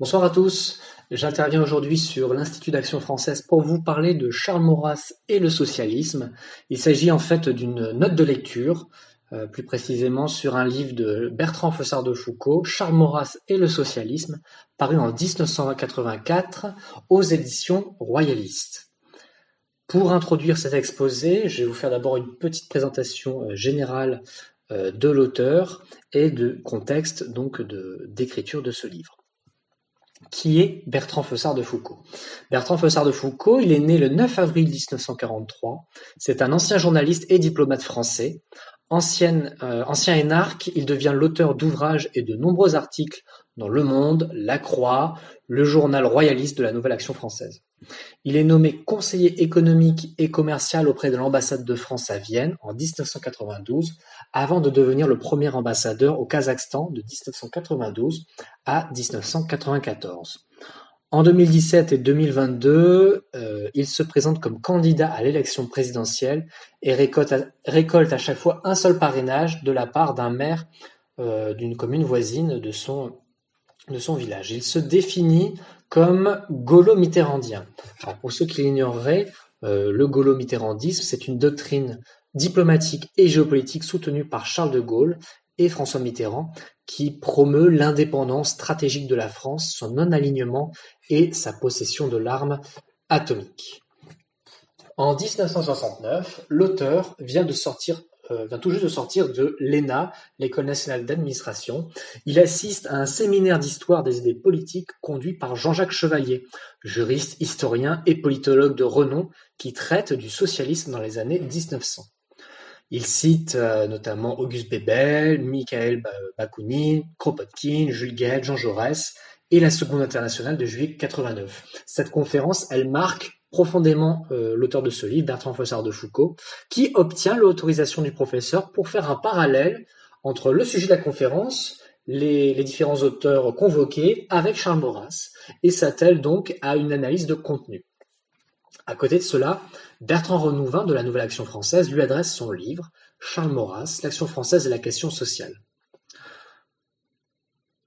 Bonsoir à tous. J'interviens aujourd'hui sur l'Institut d'Action Française pour vous parler de Charles Maurras et le socialisme. Il s'agit en fait d'une note de lecture, plus précisément sur un livre de Bertrand Feussard de Foucault, Charles Maurras et le socialisme, paru en 1984 aux éditions royalistes. Pour introduire cet exposé, je vais vous faire d'abord une petite présentation générale de l'auteur et de contexte donc d'écriture de ce livre. Qui est Bertrand Feussard de Foucault? Bertrand Feussard de Foucault, il est né le 9 avril 1943. C'est un ancien journaliste et diplomate français. Ancien énarque, il devient l'auteur d'ouvrages et de nombreux articles dans Le Monde, La Croix, le journal royaliste de la Nouvelle Action française. Il est nommé conseiller économique et commercial auprès de l'ambassade de France à Vienne en 1992, avant de devenir le premier ambassadeur au Kazakhstan de 1992 à 1994. En 2017 et 2022, il se présente comme candidat à l'élection présidentielle et récolte à chaque fois un seul parrainage de la part d'un maire d'une commune voisine de son village. Il se définit comme gaulo-mitterrandien. Alors pour ceux qui l'ignoreraient, le gaulo-mitterrandisme, c'est une doctrine diplomatique et géopolitique soutenue par Charles de Gaulle et François Mitterrand, qui promeut l'indépendance stratégique de la France, son non-alignement et sa possession de l'arme atomique. En 1969, l'auteur vient tout juste de sortir de l'ENA, l'École nationale d'administration. Il assiste à un séminaire d'histoire des idées politiques conduit par Jean-Jacques Chevalier, juriste, historien et politologue de renom qui traite du socialisme dans les années 1900. Il cite notamment Auguste Bebel, Mikhaël Bakounine, Kropotkin, Jules Guesde, Jean Jaurès et la Seconde Internationale de juillet 89. Cette conférence, elle marque profondément l'auteur de ce livre, Bertrand Feussard de Foucault, qui obtient l'autorisation du professeur pour faire un parallèle entre le sujet de la conférence, les différents auteurs convoqués, avec Charles Maurras, et s'attelle donc à une analyse de contenu. À côté de cela, Bertrand Renouvin de la Nouvelle Action Française lui adresse son livre « Charles Maurras, l'Action française et la question sociale ».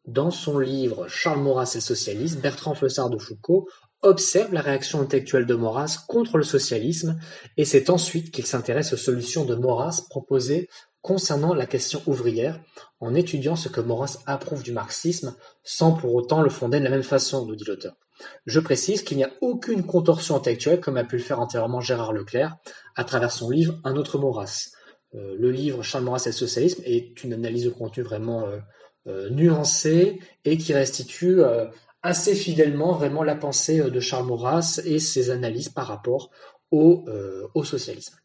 Dans son livre « Charles Maurras et le socialisme », Bertrand Feussard de Foucault observe la réaction intellectuelle de Maurras contre le socialisme et c'est ensuite qu'il s'intéresse aux solutions de Maurras proposées concernant la question ouvrière en étudiant ce que Maurras approuve du marxisme sans pour autant le fonder de la même façon, nous dit l'auteur. Je précise qu'il n'y a aucune contorsion intellectuelle comme a pu le faire antérieurement Gérard Leclerc à travers son livre Un autre Maurras. Le livre Charles Maurras et le socialisme est une analyse de contenu vraiment nuancée et qui restitue assez fidèlement vraiment la pensée de Charles Maurras et ses analyses par rapport au socialisme.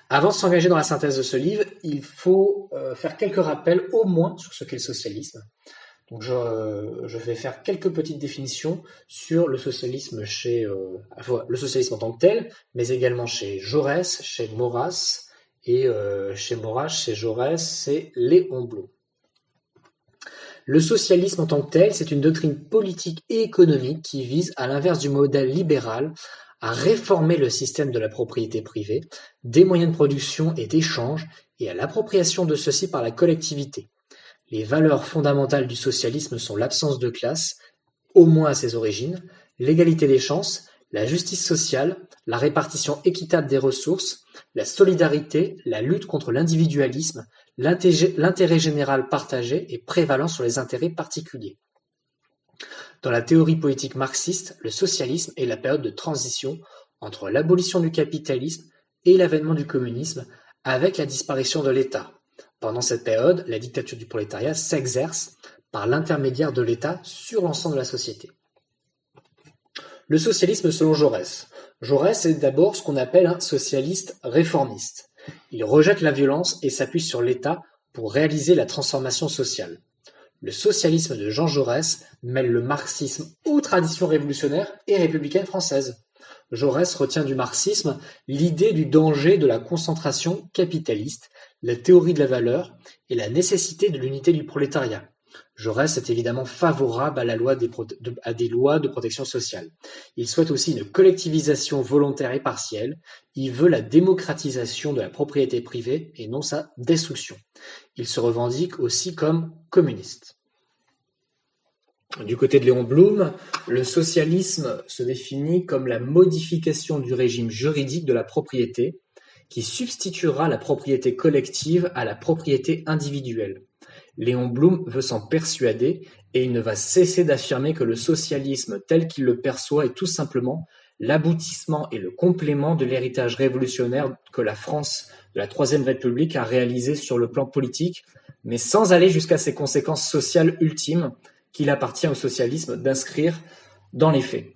Avant de s'engager dans la synthèse de ce livre, il faut faire quelques rappels au moins sur ce qu'est le socialisme. Donc je vais faire quelques petites définitions sur le socialisme le socialisme en tant que tel, mais également chez Jaurès, chez Maurras et chez Maurras, chez Jaurès, c'est Léon Blum. Le socialisme en tant que tel, c'est une doctrine politique et économique qui vise, à l'inverse du modèle libéral, à réformer le système de la propriété privée, des moyens de production et d'échange, et à l'appropriation de ceux-ci par la collectivité. Les valeurs fondamentales du socialisme sont l'absence de classe, au moins à ses origines, l'égalité des chances, la justice sociale, la répartition équitable des ressources, la solidarité, la lutte contre l'individualisme, l'intérêt général partagé et prévalant sur les intérêts particuliers. Dans la théorie politique marxiste, le socialisme est la période de transition entre l'abolition du capitalisme et l'avènement du communisme avec la disparition de l'État. Pendant cette période, la dictature du prolétariat s'exerce par l'intermédiaire de l'État sur l'ensemble de la société. Le socialisme selon Jaurès. Jaurès est d'abord ce qu'on appelle un socialiste réformiste. Il rejette la violence et s'appuie sur l'État pour réaliser la transformation sociale. Le socialisme de Jean Jaurès mêle le marxisme aux traditions révolutionnaires et républicaines françaises. Jaurès retient du marxisme l'idée du danger de la concentration capitaliste, la théorie de la valeur et la nécessité de l'unité du prolétariat. Jaurès est évidemment favorable à des lois de protection sociale. Il souhaite aussi une collectivisation volontaire et partielle. Il veut la démocratisation de la propriété privée et non sa destruction. Il se revendique aussi comme communiste. Du côté de Léon Blum, le socialisme se définit comme la modification du régime juridique de la propriété, qui substituera la propriété collective à la propriété individuelle. Léon Blum veut s'en persuader et il ne va cesser d'affirmer que le socialisme tel qu'il le perçoit est tout simplement l'aboutissement et le complément de l'héritage révolutionnaire que la France de la Troisième République a réalisé sur le plan politique, mais sans aller jusqu'à ses conséquences sociales ultimes qu'il appartient au socialisme d'inscrire dans les faits.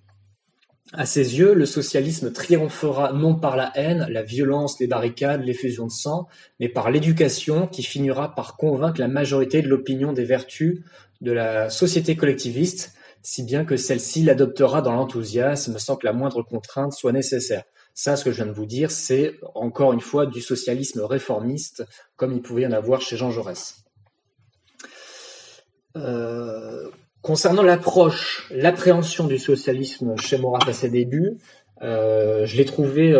À ses yeux, le socialisme triomphera non par la haine, la violence, les barricades, l'effusion de sang, mais par l'éducation qui finira par convaincre la majorité de l'opinion des vertus de la société collectiviste, si bien que celle-ci l'adoptera dans l'enthousiasme sans que la moindre contrainte soit nécessaire. Ça, ce que je viens de vous dire, c'est encore une fois du socialisme réformiste, comme il pouvait y en avoir chez Jean Jaurès. Concernant l'appréhension du socialisme chez Maurras à ses débuts, j'ai trouvé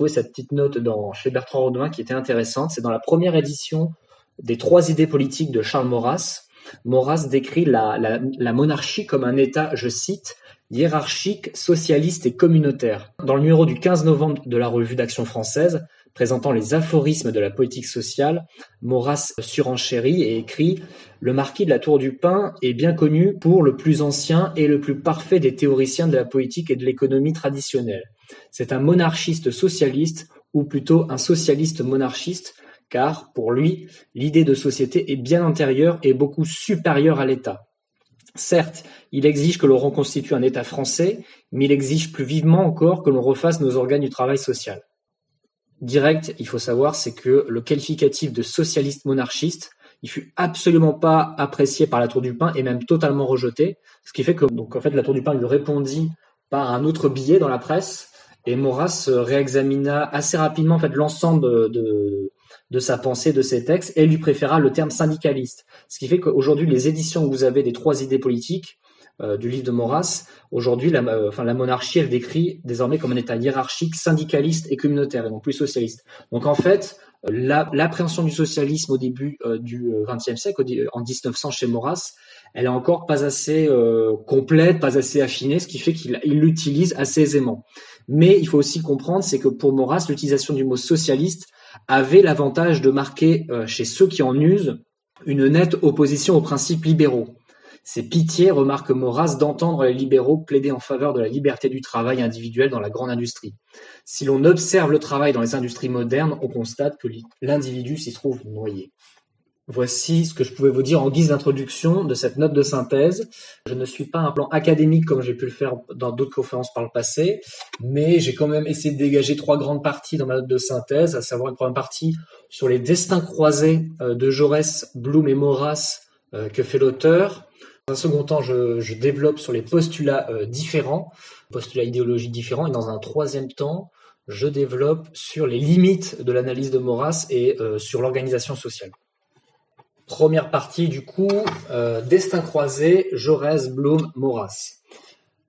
cette petite note chez Bertrand Rodin qui était intéressante. C'est dans la première édition des 3 idées politiques de Charles Maurras. Maurras décrit la monarchie comme un État, je cite, hiérarchique, socialiste et communautaire. Dans le numéro du 15 novembre de la Revue d'Action française, présentant les aphorismes de la politique sociale, Maurras surenchérit et écrit « Le marquis de la Tour du Pin est bien connu pour le plus ancien et le plus parfait des théoriciens de la politique et de l'économie traditionnelle. C'est un monarchiste socialiste, ou plutôt un socialiste monarchiste, car, pour lui, l'idée de société est bien antérieure et beaucoup supérieure à l'État. Certes, il exige que l'on reconstitue un État français, mais il exige plus vivement encore que l'on refasse nos organes du travail social. » Direct, il faut savoir, c'est que le qualificatif de socialiste monarchiste, il fut absolument pas apprécié par la Tour du Pin et même totalement rejeté, ce qui fait que la Tour du Pin lui répondit par un autre billet dans la presse et Maurras réexamina assez rapidement l'ensemble de sa pensée, de ses textes, et lui préféra le terme syndicaliste. Ce qui fait qu'aujourd'hui, les éditions que vous avez des 3 idées politiques du livre de Maurras, aujourd'hui, la monarchie, elle décrit désormais comme un État hiérarchique, syndicaliste et communautaire, et non plus socialiste. Donc en fait, l'appréhension du socialisme au début du XXe siècle, en 1900 chez Maurras, elle est encore pas assez complète, pas assez affinée, ce qui fait qu'il l'utilise assez aisément. Mais il faut aussi comprendre, c'est que pour Maurras, l'utilisation du mot socialiste avait l'avantage de marquer chez ceux qui en usent une nette opposition aux principes libéraux. C'est pitié, remarque Maurras, d'entendre les libéraux plaider en faveur de la liberté du travail individuel dans la grande industrie. Si l'on observe le travail dans les industries modernes, on constate que l'individu s'y trouve noyé. Voici ce que je pouvais vous dire en guise d'introduction de cette note de synthèse. Je ne suis pas un plan académique comme j'ai pu le faire dans d'autres conférences par le passé, mais j'ai quand même essayé de dégager 3 grandes parties dans ma note de synthèse, à savoir une première partie sur les destins croisés de Jaurès, Blum et Maurras que fait l'auteur. Dans un second temps, je développe sur les postulats différents, postulats idéologiques différents, et dans un troisième temps, je développe sur les limites de l'analyse de Maurras et sur l'organisation sociale. Première partie du coup, destin croisé, Jaurès, Blum, Maurras.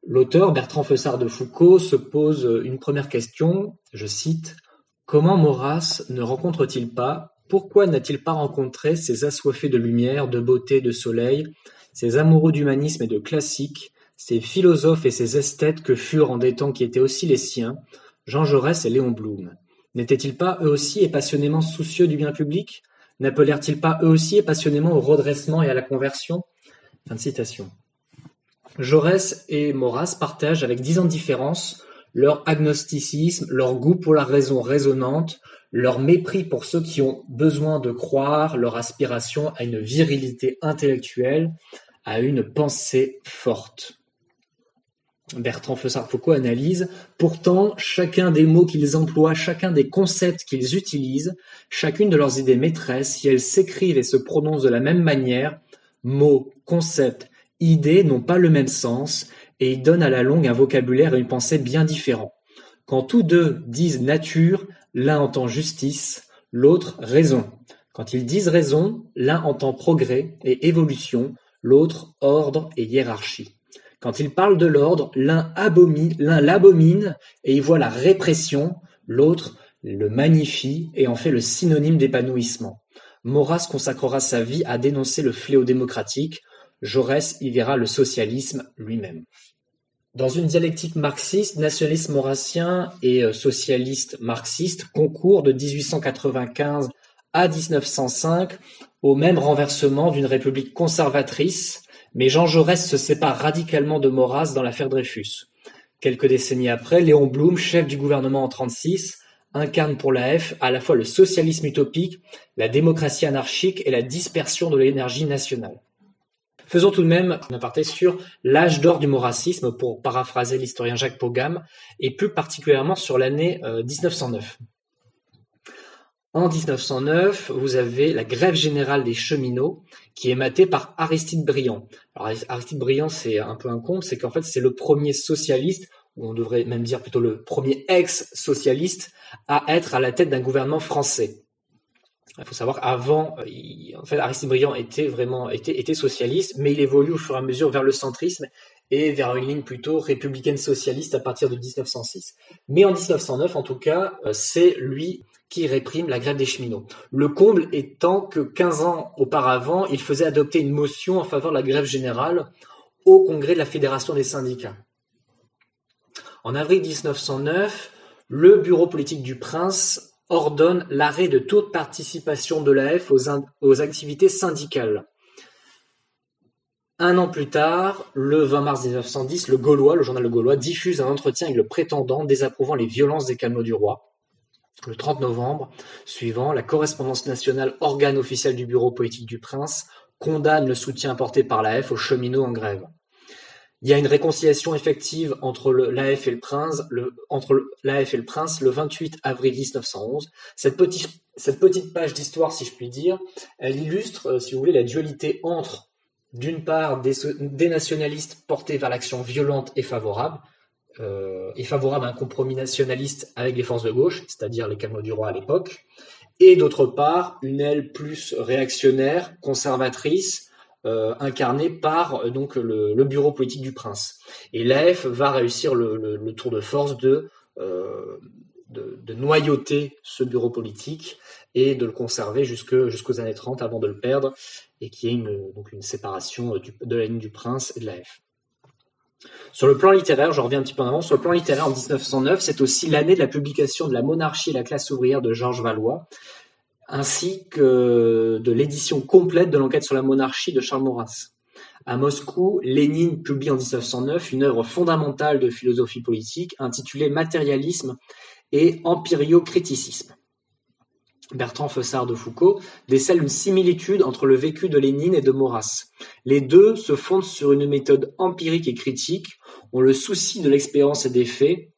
L'auteur, Bertrand Feussard de Foucault, se pose une première question, je cite « Comment Maurras ne rencontre-t-il pas, pourquoi n'a-t-il pas rencontré ces assoiffés de lumière, de beauté, de soleil, ces amoureux d'humanisme et de classique, ces philosophes et ces esthètes que furent en des temps qui étaient aussi les siens, Jean Jaurès et Léon Blum? N'étaient-ils pas eux aussi et passionnément soucieux du bien public? N'appelèrent-ils pas eux aussi et passionnément au redressement et à la conversion ?» Fin de citation. Jaurès et Maurras partagent avec 10 ans de différence leur agnosticisme, leur goût pour la raison raisonnante, leur mépris pour ceux qui ont besoin de croire, leur aspiration à une virilité intellectuelle, à une pensée forte. Bertrand Feussard-Foucault analyse « Pourtant, chacun des mots qu'ils emploient, chacun des concepts qu'ils utilisent, chacune de leurs idées maîtresses, si elles s'écrivent et se prononcent de la même manière, mots, concepts, idées n'ont pas le même sens et ils donnent à la longue un vocabulaire et une pensée bien différents. Quand tous deux disent nature, l'un entend justice, l'autre raison. Quand ils disent raison, l'un entend progrès et évolution, l'autre ordre et hiérarchie. Quand ils parlent de l'ordre, l'un l'abomine et y voit la répression, l'autre le magnifie et en fait le synonyme d'épanouissement. Maurras consacrera sa vie à dénoncer le fléau démocratique, Jaurès y verra le socialisme lui-même. Dans une dialectique marxiste, nationaliste maurassien et socialiste marxiste concourent de 1895 à 1905 au même renversement d'une république conservatrice, mais Jean Jaurès se sépare radicalement de Maurras dans l'affaire Dreyfus. Quelques décennies après, Léon Blum, chef du gouvernement en 1936, incarne pour l'AF à la fois le socialisme utopique, la démocratie anarchique et la dispersion de l'énergie nationale. Faisons tout de même un aparté sur l'âge d'or du maurassisme, pour paraphraser l'historien Jacques Pogam, et plus particulièrement sur l'année 1909. En 1909, vous avez la grève générale des cheminots qui est matée par Aristide Briand. Alors Aristide Briand, c'est un peu un conte, c'est qu'en fait c'est le premier socialiste, ou on devrait même dire plutôt le premier ex-socialiste, à être à la tête d'un gouvernement français. Il faut savoir qu'avant, en fait, Aristide Briand était socialiste, mais il évolue au fur et à mesure vers le centrisme et vers une ligne plutôt républicaine socialiste à partir de 1906. Mais en 1909, en tout cas, c'est lui qui réprime la grève des cheminots. Le comble étant que 15 ans auparavant, il faisait adopter une motion en faveur de la grève générale au congrès de la Fédération des syndicats. En avril 1909, le bureau politique du Prince ordonne l'arrêt de toute participation de l'AF aux activités syndicales. Un an plus tard, le 20 mars 1910, le journal Le Gaulois, diffuse un entretien avec le prétendant désapprouvant les violences des calmots du roi. Le 30 novembre suivant, la correspondance nationale, organe officiel du bureau politique du Prince, condamne le soutien apporté par l'AF aux cheminots en grève. Il y a une réconciliation effective entre l'AF et le Prince, le 28 avril 1911. Cette petite page d'histoire, si je puis dire, elle illustre, si vous voulez, la dualité entre, d'une part, des nationalistes portés vers l'action violente et favorable à un compromis nationaliste avec les forces de gauche, c'est-à-dire les calmots du roi à l'époque, et d'autre part, une aile plus réactionnaire, conservatrice, incarné par donc le bureau politique du Prince. Et l'AF va réussir le tour de force de noyauter ce bureau politique et de le conserver jusqu'aux années 30 avant de le perdre, et qu'il y ait une séparation de la ligne du Prince et de l'AF. Sur le plan littéraire, je reviens un petit peu en avant, sur le plan littéraire, en 1909, c'est aussi l'année de la publication de La monarchie et la classe ouvrière de Georges Valois, ainsi que de l'édition complète de l'enquête sur la monarchie de Charles Maurras. À Moscou, Lénine publie en 1909 une œuvre fondamentale de philosophie politique intitulée Matérialisme et empiriocriticisme. Bertrand Feussard de Foucault décèle une similitude entre le vécu de Lénine et de Maurras. Les deux se fondent sur une méthode empirique et critique, ont le souci de l'expérience et des faits,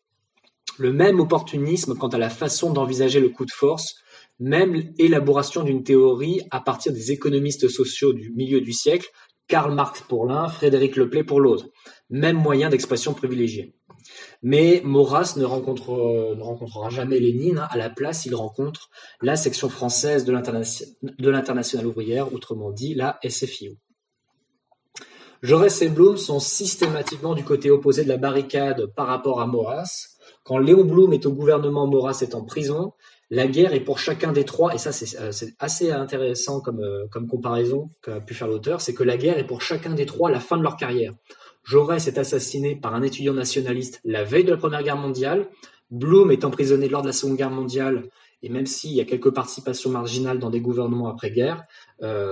le même opportunisme quant à la façon d'envisager le coup de force, même élaboration d'une théorie à partir des économistes sociaux du milieu du siècle, Karl Marx pour l'un, Frédéric Leplay pour l'autre, même moyen d'expression privilégié. Mais Maurras ne rencontrera jamais Lénine. À la place, il rencontre la section française de l'Internationale ouvrière, autrement dit la SFIO. Jaurès et Blum sont systématiquement du côté opposé de la barricade par rapport à Maurras. Quand Léon Blum est au gouvernement, Maurras est en prison. La guerre est pour chacun des trois, et ça c'est assez intéressant comme comparaison qu'a pu faire l'auteur, c'est que la guerre est pour chacun des trois la fin de leur carrière. Jaurès est assassiné par un étudiant nationaliste la veille de la Première Guerre mondiale. Blum est emprisonné lors de la Seconde Guerre mondiale, et même s'il y a quelques participations marginales dans des gouvernements après-guerre,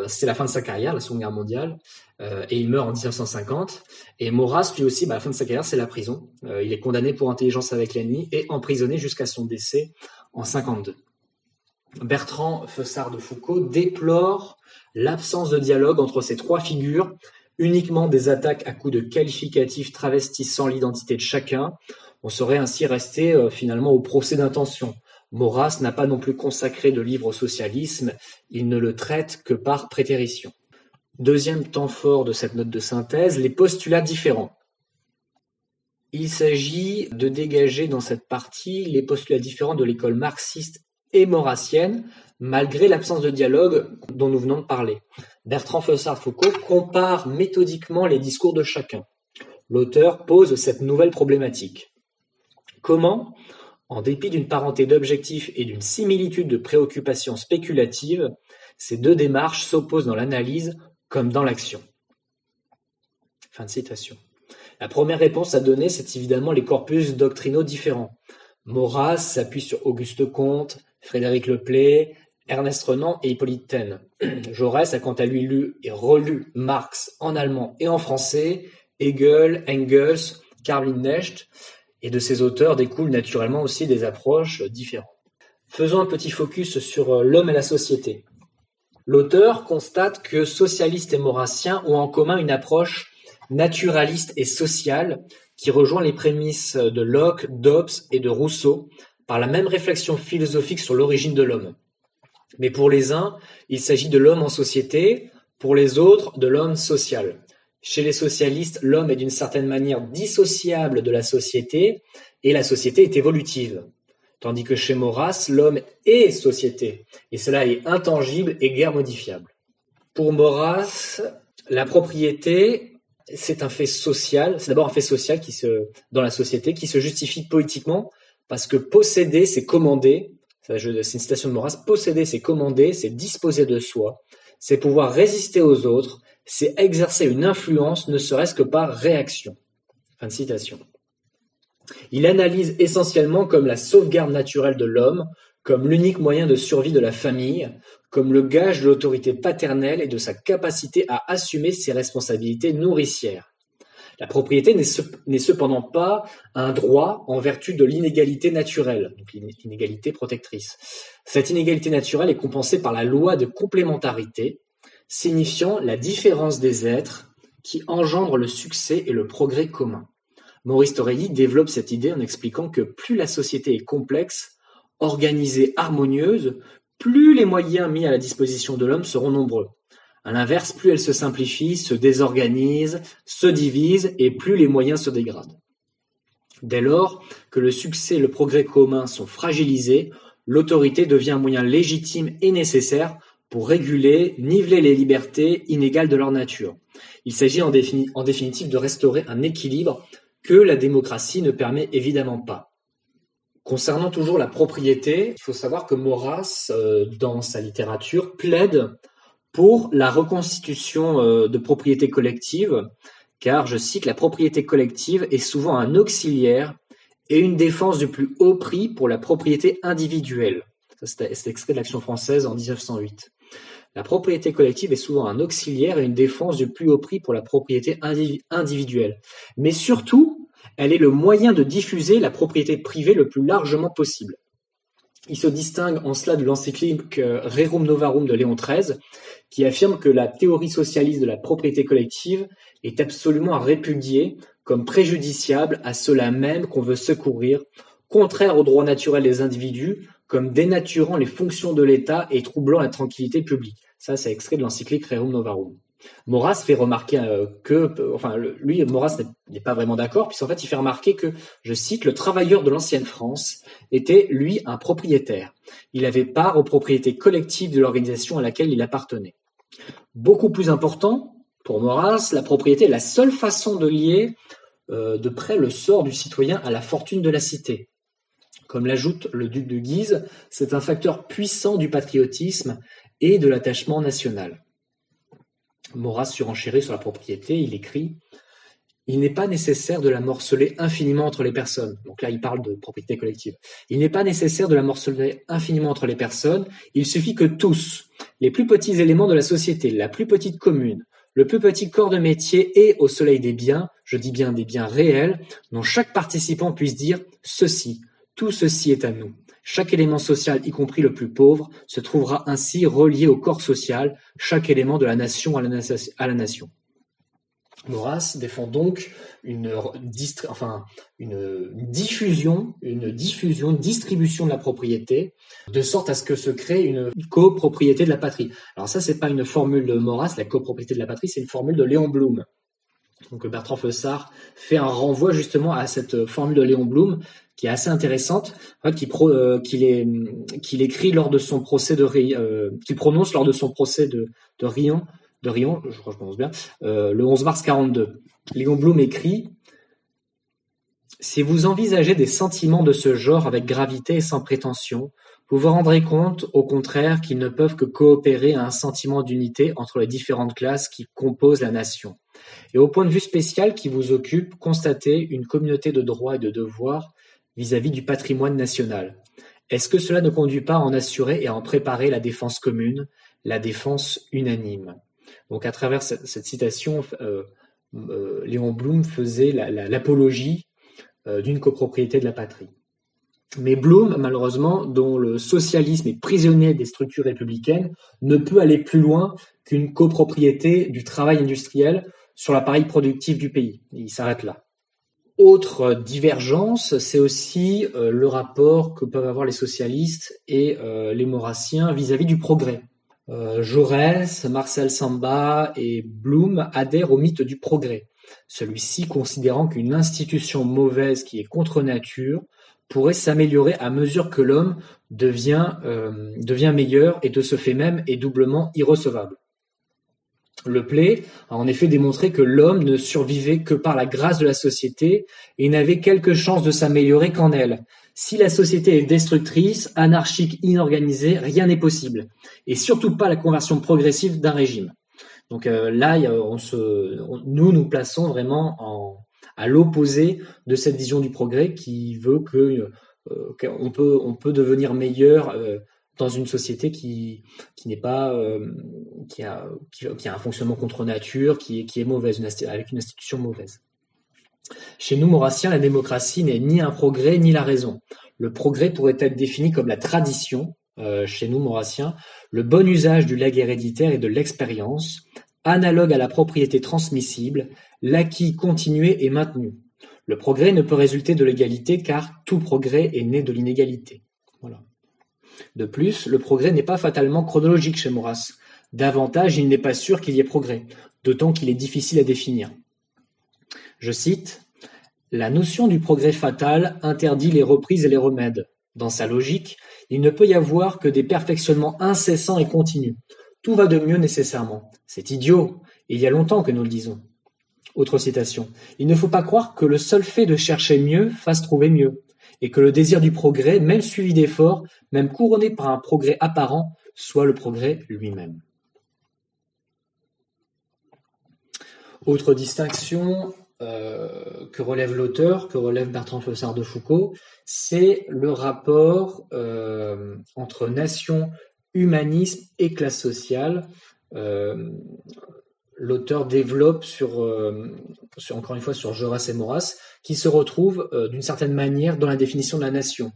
c'est la fin de sa carrière, la Seconde Guerre mondiale, et il meurt en 1950. Et Maurras, lui aussi, la fin de sa carrière, c'est la prison. Il est condamné pour intelligence avec l'ennemi et emprisonné jusqu'à son décès en 1952. Bertrand Feussard de Foucault déplore l'absence de dialogue entre ces trois figures, uniquement des attaques à coups de qualificatifs travestissant l'identité de chacun. On serait ainsi resté finalement au procès d'intention. Maurras n'a pas non plus consacré de livre au socialisme, il ne le traite que par prétérition. Deuxième temps fort de cette note de synthèse, les postulats différents. Il s'agit de dégager dans cette partie les postulats différents de l'école marxiste et maurassienne, malgré l'absence de dialogue dont nous venons de parler. Bertrand Feussard-Foucault compare méthodiquement les discours de chacun. L'auteur pose cette nouvelle problématique. Comment, en dépit d'une parenté d'objectifs et d'une similitude de préoccupations spéculatives, ces deux démarches s'opposent dans l'analyse comme dans l'action. Fin de citation. La première réponse à donner, c'est évidemment les corpus doctrinaux différents. Maurras s'appuie sur Auguste Comte, Frédéric Leplay, Ernest Renan et Hippolyte Taine. Jaurès a quant à lui lu et relu Marx en allemand et en français, Hegel, Engels, Karl Liebknecht, et de ces auteurs découlent naturellement aussi des approches différentes. Faisons un petit focus sur l'homme et la société. L'auteur constate que socialistes et maurassiens ont en commun une approche naturaliste et sociale qui rejoint les prémices de Locke, Dobbes et de Rousseau par la même réflexion philosophique sur l'origine de l'homme. Mais pour les uns, il s'agit de l'homme en société, pour les autres, de l'homme social. Chez les socialistes, l'homme est d'une certaine manière dissociable de la société et la société est évolutive. Tandis que chez Maurras, l'homme est société et cela est intangible et guère modifiable. Pour Maurras, la propriété, c'est un fait social, c'est d'abord un fait social dans la société qui se justifie politiquement parce que posséder, c'est commander. C'est une citation de Maurras, posséder, c'est commander, c'est disposer de soi, c'est pouvoir résister aux autres, c'est exercer une influence, ne serait-ce que par réaction. Fin de citation. Il analyse essentiellement comme la sauvegarde naturelle de l'homme, comme l'unique moyen de survie de la famille, comme le gage de l'autorité paternelle et de sa capacité à assumer ses responsabilités nourricières. La propriété n'est cependant pas un droit en vertu de l'inégalité naturelle, donc l'inégalité protectrice. Cette inégalité naturelle est compensée par la loi de complémentarité, signifiant la différence des êtres qui engendre le succès et le progrès commun. Maurice Torelli développe cette idée en expliquant que plus la société est complexe, organisée, harmonieuse, plus les moyens mis à la disposition de l'homme seront nombreux. À l'inverse, plus elle se simplifie, se désorganise, se divise et plus les moyens se dégradent. Dès lors que le succès et le progrès commun sont fragilisés, l'autorité devient un moyen légitime et nécessaire pour réguler, niveler les libertés inégales de leur nature. Il s'agit en définitive de restaurer un équilibre que la démocratie ne permet évidemment pas. Concernant toujours la propriété, il faut savoir que Maurras, dans sa littérature, plaide pour la reconstitution de propriété collective, car, je cite, la propriété collective est souvent un auxiliaire et une défense du plus haut prix pour la propriété individuelle. Ça, c'est extrait de l'Action française en 1908. La propriété collective est souvent un auxiliaire et une défense du plus haut prix pour la propriété individuelle. Mais surtout, elle est le moyen de diffuser la propriété privée le plus largement possible. Il se distingue en cela de l'encyclique Rerum Novarum de Léon XIII, qui affirme que la théorie socialiste de la propriété collective est absolument à répudier comme préjudiciable à ceux-là même qu'on veut secourir, contraire aux droits naturels des individus, comme dénaturant les fonctions de l'État et troublant la tranquillité publique. Ça, c'est extrait de l'encyclique Rerum Novarum. Maurras fait remarquer Maurras n'est pas vraiment d'accord, puisqu'en fait, il fait remarquer que, je cite, le travailleur de l'ancienne France était, lui, un propriétaire. Il avait part aux propriétés collectives de l'organisation à laquelle il appartenait. Beaucoup plus important, pour Maurras, la propriété est la seule façon de lier de près le sort du citoyen à la fortune de la cité. Comme l'ajoute le duc de Guise, c'est un facteur puissant du patriotisme et de l'attachement national. Maurras surenchérit sur la propriété, il écrit « Il n'est pas nécessaire de la morceler infiniment entre les personnes. » Donc là, il parle de propriété collective. « Il n'est pas nécessaire de la morceler infiniment entre les personnes. Il suffit que tous, les plus petits éléments de la société, la plus petite commune, le plus petit corps de métier et au soleil des biens, je dis bien des biens réels, dont chaque participant puisse dire « Ceci, tout ceci est à nous ». Chaque élément social, y compris le plus pauvre, se trouvera ainsi relié au corps social, chaque élément de la nation à la nation. Maurras défend donc une distribution de la propriété, de sorte à ce que se crée une copropriété de la patrie. Alors ça, c'est pas une formule de Maurras, la copropriété de la patrie, c'est une formule de Léon Blum. Donc Bertrand Feussard fait un renvoi justement à cette formule de Léon Blum qui est assez intéressante, en fait, qu'il écrit lors de son procès qu'il prononce lors de son procès de Rion, je crois que je prononce bien, le 11 mars 42. Léon Blum écrit « Si vous envisagez des sentiments de ce genre avec gravité et sans prétention, vous vous rendrez compte, au contraire, qu'ils ne peuvent que coopérer à un sentiment d'unité entre les différentes classes qui composent la nation. Et au point de vue spécial qui vous occupe, constatez une communauté de droits et de devoirs vis-à-vis du patrimoine national. Est-ce que cela ne conduit pas à en assurer et à en préparer la défense commune, la défense unanime? Donc à travers cette citation, Léon Blum faisait l'apologie d'une copropriété de la patrie. Mais Blum, malheureusement, dont le socialisme est prisonnier des structures républicaines, ne peut aller plus loin qu'une copropriété du travail industriel sur l'appareil productif du pays. Il s'arrête là. Autre divergence, c'est aussi le rapport que peuvent avoir les socialistes et les maurassiens vis-à-vis du progrès. Jaurès, Marcel Samba et Blum adhèrent au mythe du progrès, celui-ci considérant qu'une institution mauvaise qui est contre nature pourrait s'améliorer à mesure que l'homme devient meilleur et de ce fait même est doublement irrecevable. Le Play a en effet démontré que l'homme ne survivait que par la grâce de la société et n'avait quelque chance de s'améliorer qu'en elle. Si la société est destructrice, anarchique, inorganisée, rien n'est possible. Et surtout pas la conversion progressive d'un régime. Donc là, nous plaçons vraiment à l'opposé de cette vision du progrès qui veut qu'on peut devenir meilleur dans une société qui n'est pas qui a un fonctionnement contre nature, qui est mauvaise, avec une institution mauvaise. Chez nous, maurassiens, la démocratie n'est ni un progrès ni la raison. Le progrès pourrait être défini comme la tradition, chez nous, maurassiens, le bon usage du legs héréditaire et de l'expérience, analogue à la propriété transmissible, l'acquis continué et maintenu. Le progrès ne peut résulter de l'égalité car tout progrès est né de l'inégalité. Voilà. De plus, le progrès n'est pas fatalement chronologique chez Maurras. Davantage, il n'est pas sûr qu'il y ait progrès, d'autant qu'il est difficile à définir. Je cite, « La notion du progrès fatal interdit les reprises et les remèdes. Dans sa logique, il ne peut y avoir que des perfectionnements incessants et continus. Tout va de mieux nécessairement. C'est idiot, et il y a longtemps que nous le disons. » Autre citation. « Il ne faut pas croire que le seul fait de chercher mieux fasse trouver mieux, et que le désir du progrès, même suivi d'efforts, même couronné par un progrès apparent, soit le progrès lui-même. » Autre distinction que relève l'auteur, que relève Bertrand Faussard de Foucault, c'est le rapport entre nation, humanisme et classe sociale. L'auteur développe encore une fois sur Jaurès et Maurras, qui se retrouvent d'une certaine manière dans la définition de la nation.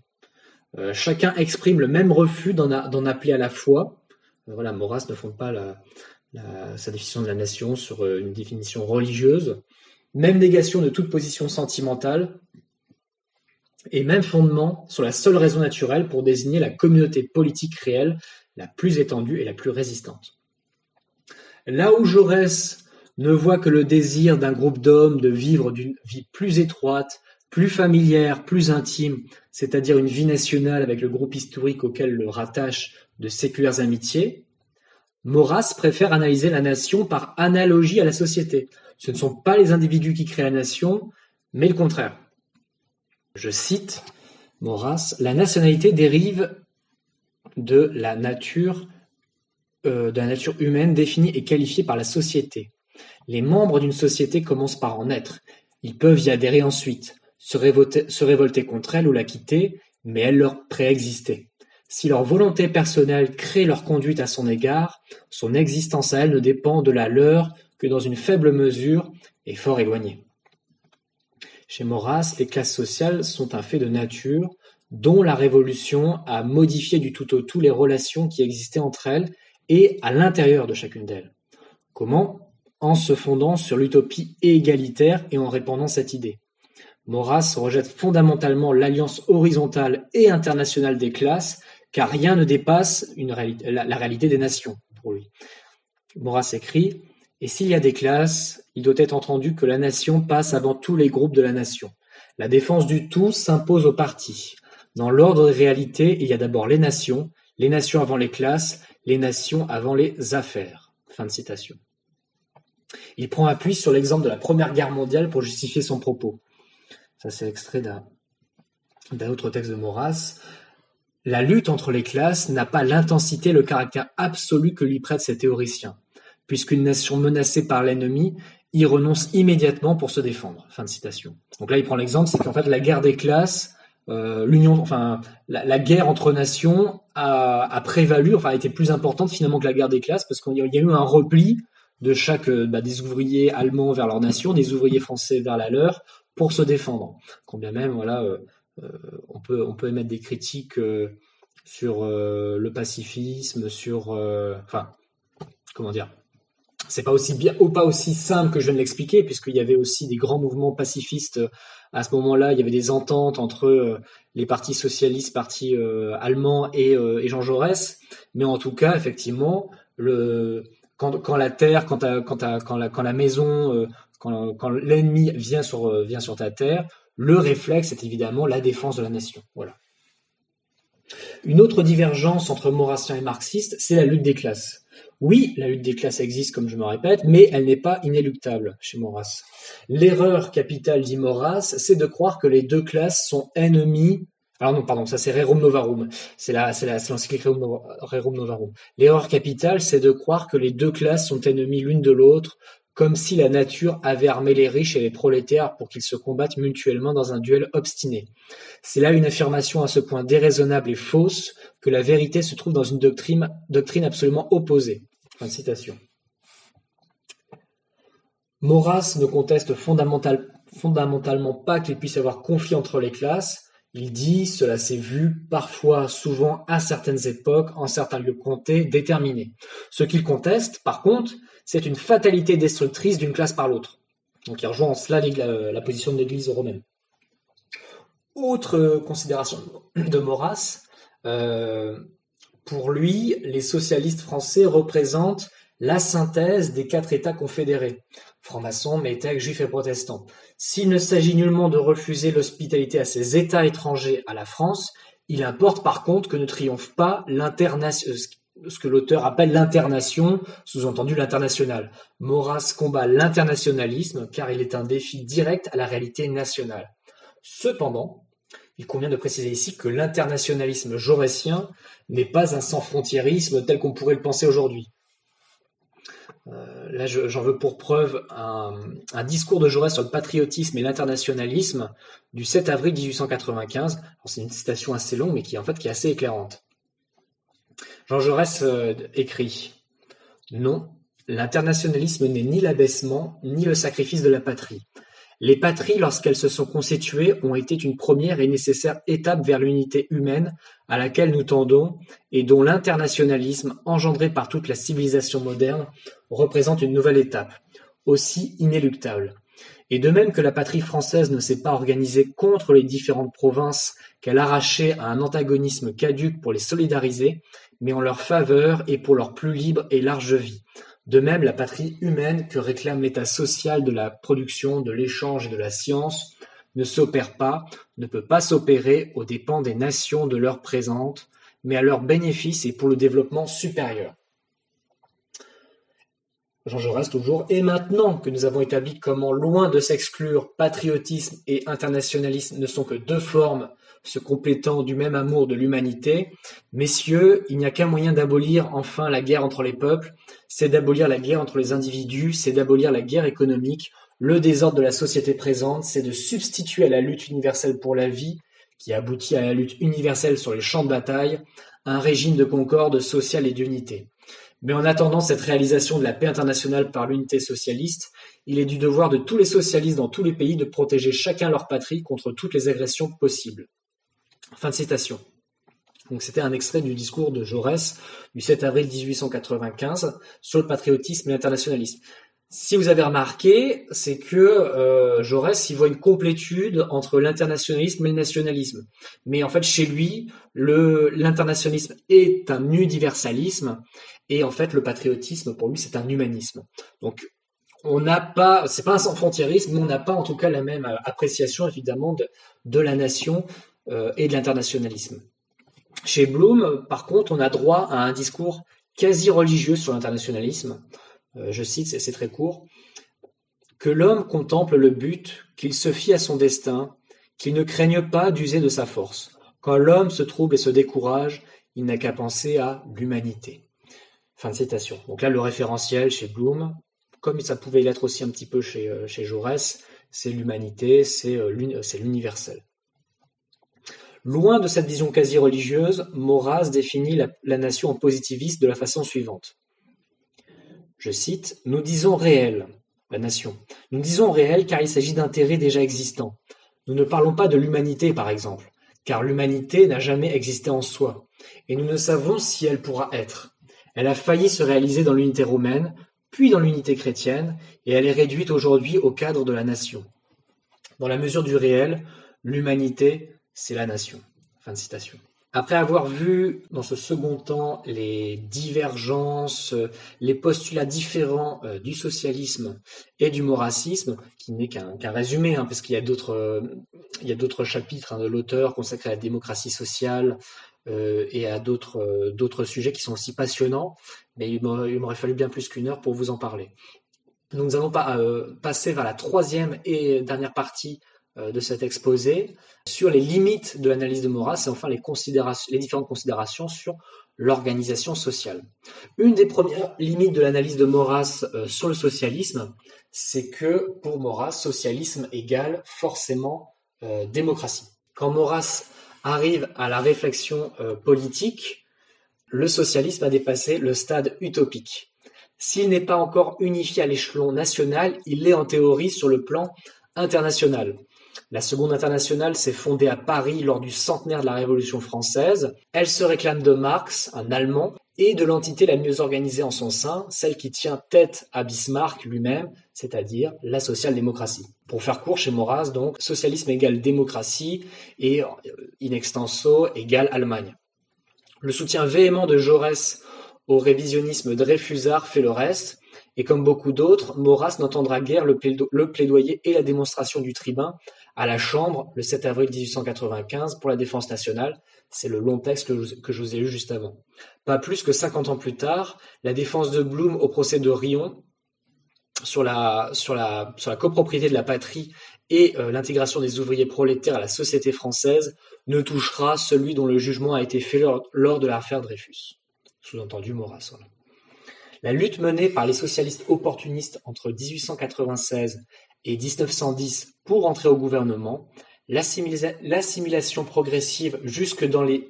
Chacun exprime le même refus d'en appeler à la foi. Voilà, Maurras ne fonde pas sa définition de la nation sur une définition religieuse. Même négation de toute position sentimentale et même fondement sur la seule raison naturelle pour désigner la communauté politique réelle la plus étendue et la plus résistante. Là où Jaurès ne voit que le désir d'un groupe d'hommes de vivre d'une vie plus étroite, plus familière, plus intime, c'est-à-dire une vie nationale avec le groupe historique auquel le rattachent de séculaires amitiés, Maurras préfère analyser la nation par analogie à la société. Ce ne sont pas les individus qui créent la nation, mais le contraire. Je cite Maurras, « La nationalité dérive de la nature humaine définie et qualifiée par la société. Les membres d'une société commencent par en être. Ils peuvent y adhérer ensuite, se révolter contre elle ou la quitter, mais elle leur préexistait. Si leur volonté personnelle crée leur conduite à son égard, son existence à elle ne dépend de la leur que dans une faible mesure et fort éloignée. » Chez Maurras, les classes sociales sont un fait de nature, dont la Révolution a modifié du tout au tout les relations qui existaient entre elles et à l'intérieur de chacune d'elles. Comment ? En se fondant sur l'utopie égalitaire et en répandant cette idée. Maurras rejette fondamentalement l'alliance horizontale et internationale des classes, car rien ne dépasse la réalité des nations, pour lui. Maurras écrit « Et s'il y a des classes, il doit être entendu que la nation passe avant tous les groupes de la nation. La défense du tout s'impose aux partis. Dans l'ordre des réalités, il y a d'abord les nations avant les classes, les nations avant les affaires. » Fin de citation. Il prend appui sur l'exemple de la Première Guerre mondiale pour justifier son propos. Ça, c'est extrait d'un autre texte de Maurras. La lutte entre les classes n'a pas l'intensité, le caractère absolu que lui prêtent ces théoriciens. Puisqu'une nation menacée par l'ennemi il renonce immédiatement pour se défendre. Fin de citation. Donc là, il prend l'exemple, c'est qu'en fait, la guerre des classes, la guerre entre nations a prévalu, enfin, a été plus importante finalement que la guerre des classes, parce qu'il y a eu un repli de chaque, des ouvriers allemands vers leur nation, des ouvriers français vers la leur, pour se défendre. Quand bien même, voilà, on peut émettre des critiques sur le pacifisme, sur, comment dire. C'est pas aussi bien ou pas aussi simple que je viens de l'expliquer, puisqu'il y avait aussi des grands mouvements pacifistes à ce moment-là. Il y avait des ententes entre les partis socialistes, partis allemands et Jean Jaurès. Mais en tout cas, effectivement, quand la terre, quand la maison, quand l'ennemi vient sur ta terre, le réflexe est évidemment la défense de la nation. Voilà. Une autre divergence entre maurassien et marxiste, c'est la lutte des classes. Oui, la lutte des classes existe, comme je me répète, mais elle n'est pas inéluctable chez Maurras. L'erreur capitale, dit Maurras, c'est de croire que les deux classes sont ennemies. Alors non, pardon, ça c'est Rerum Novarum, c'est l'encyclique Rerum Novarum. L'erreur capitale, c'est de croire que les deux classes sont ennemies l'une de l'autre, comme si la nature avait armé les riches et les prolétaires pour qu'ils se combattent mutuellement dans un duel obstiné. C'est là une affirmation à ce point déraisonnable et fausse que la vérité se trouve dans une doctrine absolument opposée. Fin de citation. Maurras ne conteste fondamentalement pas qu'il puisse y avoir conflit entre les classes. Il dit, cela s'est vu parfois, souvent, à certaines époques, en certains lieux comptés, déterminés. Ce qu'il conteste, par contre, c'est une fatalité destructrice d'une classe par l'autre. Donc il rejoint en cela la position de l'Église romaine. Autre considération de Maurras, pour lui, les socialistes français représentent la synthèse des 4 États confédérés, francs-maçons, métèques, juifs et protestants. S'il ne s'agit nullement de refuser l'hospitalité à ces États étrangers à la France, il importe par contre que ne triomphe pas ce que l'auteur appelle l'internation, sous-entendu l'international. Maurras combat l'internationalisme car il est un défi direct à la réalité nationale. Cependant, il convient de préciser ici que l'internationalisme jaurétien n'est pas un sans-frontiérisme tel qu'on pourrait le penser aujourd'hui. Là, j'en veux pour preuve un discours de Jaurès sur le patriotisme et l'internationalisme du 7 avril 1895. Alors, c'est une citation assez longue, mais qui est assez éclairante. Jean Jaurès écrit « Non, l'internationalisme n'est ni l'abaissement, ni le sacrifice de la patrie. Les patries, lorsqu'elles se sont constituées, ont été une première et nécessaire étape vers l'unité humaine à laquelle nous tendons et dont l'internationalisme, engendré par toute la civilisation moderne, représente une nouvelle étape, aussi inéluctable. Et de même que la patrie française ne s'est pas organisée contre les différentes provinces qu'elle arrachait à un antagonisme caduc pour les solidariser, mais en leur faveur et pour leur plus libre et large vie. De même, la patrie humaine que réclame l'état social de la production, de l'échange et de la science ne s'opère pas, ne peut pas s'opérer aux dépens des nations de l'heure présente, mais à leur bénéfice et pour le développement supérieur. Jean Jaurès toujours. Et maintenant que nous avons établi comment, loin de s'exclure, patriotisme et internationalisme ne sont que deux formes se complétant du même amour de l'humanité, messieurs, il n'y a qu'un moyen d'abolir enfin la guerre entre les peuples, c'est d'abolir la guerre entre les individus, c'est d'abolir la guerre économique, le désordre de la société présente, c'est de substituer à la lutte universelle pour la vie, qui aboutit à la lutte universelle sur les champs de bataille, un régime de concorde sociale et d'unité. Mais en attendant cette réalisation de la paix internationale par l'unité socialiste, il est du devoir de tous les socialistes dans tous les pays de protéger chacun leur patrie contre toutes les agressions possibles. Fin de citation. Donc c'était un extrait du discours de Jaurès du 7 avril 1895 sur le patriotisme et l'internationalisme. Si vous avez remarqué, c'est que Jaurès y voit une complétude entre l'internationalisme et le nationalisme. Mais en fait, chez lui, l'internationalisme est un universalisme et en fait, le patriotisme, pour lui, c'est un humanisme. Donc, on n'a pas, c'est pas un sans-frontiérisme, mais on n'a pas en tout cas la même appréciation, évidemment, de la nation et de l'internationalisme. Chez Blum, par contre, on a droit à un discours quasi religieux sur l'internationalisme. Je cite, c'est très court, « Que l'homme contemple le but, qu'il se fie à son destin, qu'il ne craigne pas d'user de sa force. Quand l'homme se trouble et se décourage, il n'a qu'à penser à l'humanité. » Fin de citation. Donc là, le référentiel chez Blum, comme ça pouvait l'être aussi un petit peu chez Jaurès, c'est l'humanité, c'est l'universel. Loin de cette vision quasi-religieuse, Maurras définit la nation en positiviste de la façon suivante. Je cite, « Nous disons réel, la nation. Nous disons réel car il s'agit d'intérêts déjà existants. Nous ne parlons pas de l'humanité, par exemple, car l'humanité n'a jamais existé en soi, et nous ne savons si elle pourra être. Elle a failli se réaliser dans l'unité romaine, puis dans l'unité chrétienne, et elle est réduite aujourd'hui au cadre de la nation. Dans la mesure du réel, l'humanité, c'est la nation. » Fin de citation. Après avoir vu dans ce second temps les divergences, les postulats différents du socialisme et du maurassisme, qui n'est qu'un résumé, parce qu'il y a d'autres chapitres de l'auteur consacrés à la démocratie sociale et à d'autres sujets qui sont aussi passionnants, mais il m'aurait fallu bien plus qu'une heure pour vous en parler. Donc nous allons passer vers la troisième et dernière partie de cet exposé sur les limites de l'analyse de Maurras et enfin les différentes considérations sur l'organisation sociale. Une des premières limites de l'analyse de Maurras sur le socialisme, c'est que pour Maurras, socialisme égale forcément démocratie. Quand Maurras arrive à la réflexion politique, le socialisme a dépassé le stade utopique. S'il n'est pas encore unifié à l'échelon national, il l'est en théorie sur le plan international. La Seconde Internationale s'est fondée à Paris lors du centenaire de la Révolution française. Elle se réclame de Marx, un Allemand, et de l'entité la mieux organisée en son sein, celle qui tient tête à Bismarck lui-même, c'est-à-dire la social-démocratie. Pour faire court, chez Maurras, donc, socialisme égale démocratie et in extenso égale Allemagne. Le soutien véhément de Jaurès au révisionnisme dreyfusard fait le reste, et comme beaucoup d'autres, Maurras n'entendra guère le plaidoyer et la démonstration du tribun à la Chambre le 7 avril 1895 pour la défense nationale. C'est le long texte que je vous ai lu juste avant. Pas plus que 50 ans plus tard, la défense de Blum au procès de Riom sur la copropriété de la patrie et l'intégration des ouvriers prolétaires à la société française ne touchera celui dont le jugement a été fait lors de l'affaire Dreyfus. Sous-entendu Maurras. Voilà. La lutte menée par les socialistes opportunistes entre 1896 et 1910 pour entrer au gouvernement, l'assimilation progressive jusque dans les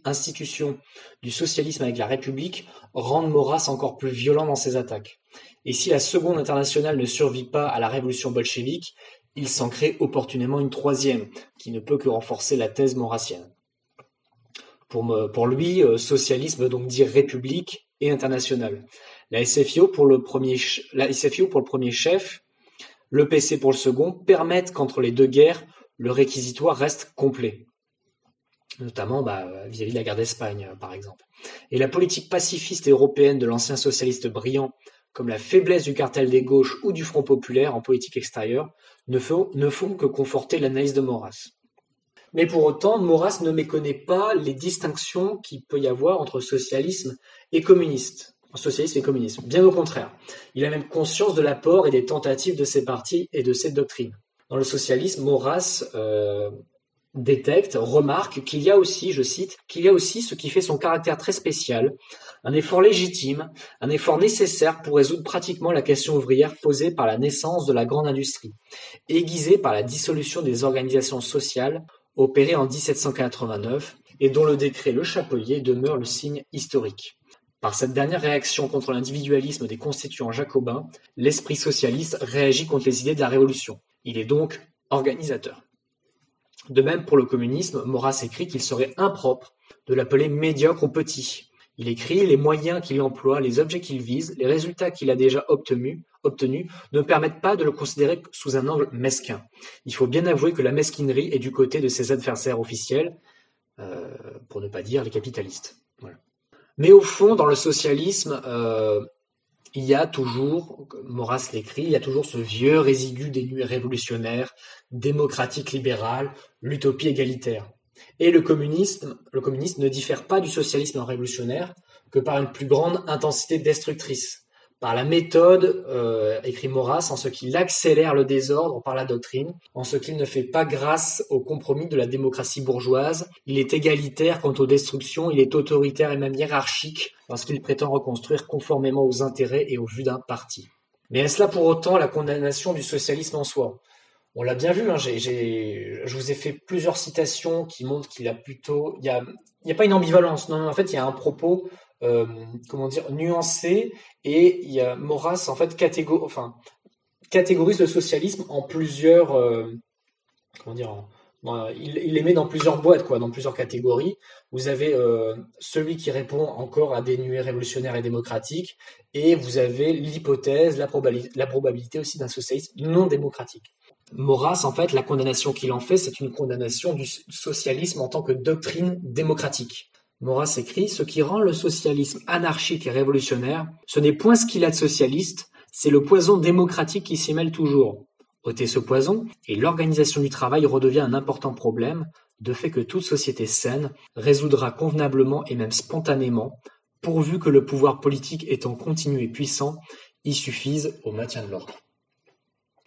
institutions du socialisme avec la République rendent Maurras encore plus violent dans ses attaques. Et si la Seconde Internationale ne survit pas à la révolution bolchevique, il s'en crée opportunément une troisième, qui ne peut que renforcer la thèse maurassienne. Pour lui, socialisme donc dit république et internationale. La SFIO pour le premier chef, le PC pour le second, permettent qu'entre les deux guerres, le réquisitoire reste complet. Notamment vis-à-vis de la guerre d'Espagne, par exemple. Et la politique pacifiste et européenne de l'ancien socialiste brillant, comme la faiblesse du cartel des gauches ou du Front populaire en politique extérieure, ne font que conforter l'analyse de Maurras. Mais pour autant, Maurras ne méconnaît pas les distinctions qu'il peut y avoir entre socialisme et communiste. Bien au contraire. Il a même conscience de l'apport et des tentatives de ces partis et de ces doctrines. Dans le socialisme, Maurras remarque qu'il y a aussi, je cite, qu'il y a aussi ce qui fait son caractère très spécial, un effort légitime, un effort nécessaire pour résoudre pratiquement la question ouvrière posée par la naissance de la grande industrie, aiguisée par la dissolution des organisations sociales opérée en 1789 et dont le décret Le Chapelier demeure le signe historique. Par cette dernière réaction contre l'individualisme des constituants jacobins, l'esprit socialiste réagit contre les idées de la Révolution. Il est donc organisateur. De même pour le communisme, Maurras écrit qu'il serait impropre de l'appeler médiocre ou petit. Il écrit « Les moyens qu'il emploie, les objets qu'il vise, les résultats qu'il a déjà obtenus ne permettent pas de le considérer sous un angle mesquin. Il faut bien avouer que la mesquinerie est du côté de ses adversaires officiels, pour ne pas dire les capitalistes. » Voilà. Mais au fond, dans le socialisme, il y a toujours, Maurras l'écrit, il y a toujours ce vieux résidu des nuits révolutionnaires, démocratique libéral, l'utopie égalitaire. Et le communisme ne diffère pas du socialisme révolutionnaire que par une plus grande intensité destructrice, par la méthode, écrit Maurras, en ce qu'il accélère le désordre par la doctrine, en ce qu'il ne fait pas grâce au compromis de la démocratie bourgeoise, il est égalitaire quant aux destructions, il est autoritaire et même hiérarchique lorsqu'il prétend reconstruire conformément aux intérêts et aux vues d'un parti. Mais est-ce là pour autant la condamnation du socialisme en soi? On l'a bien vu, hein, je vous ai fait plusieurs citations qui montrent qu'il a plutôt, il y a pas une ambivalence, non, en fait, il y a un propos, euh, comment dire, nuancé, et il y a Maurras, en fait, catégorise le socialisme en plusieurs, comment dire, il les met dans plusieurs boîtes, quoi, dans plusieurs catégories. Vous avez celui qui répond encore à des nuées révolutionnaires et démocratiques, et vous avez l'hypothèse, la probabilité aussi d'un socialisme non démocratique. Maurras, en fait, la condamnation qu'il en fait, c'est une condamnation du socialisme en tant que doctrine démocratique. Maurras écrit: ce qui rend le socialisme anarchique et révolutionnaire, ce n'est point ce qu'il a de socialiste, c'est le poison démocratique qui s'y mêle toujours. Ôtez ce poison, et l'organisation du travail redevient un important problème, de fait que toute société saine résoudra convenablement et même spontanément, pourvu que le pouvoir politique étant continu et puissant, y suffise au maintien de l'ordre.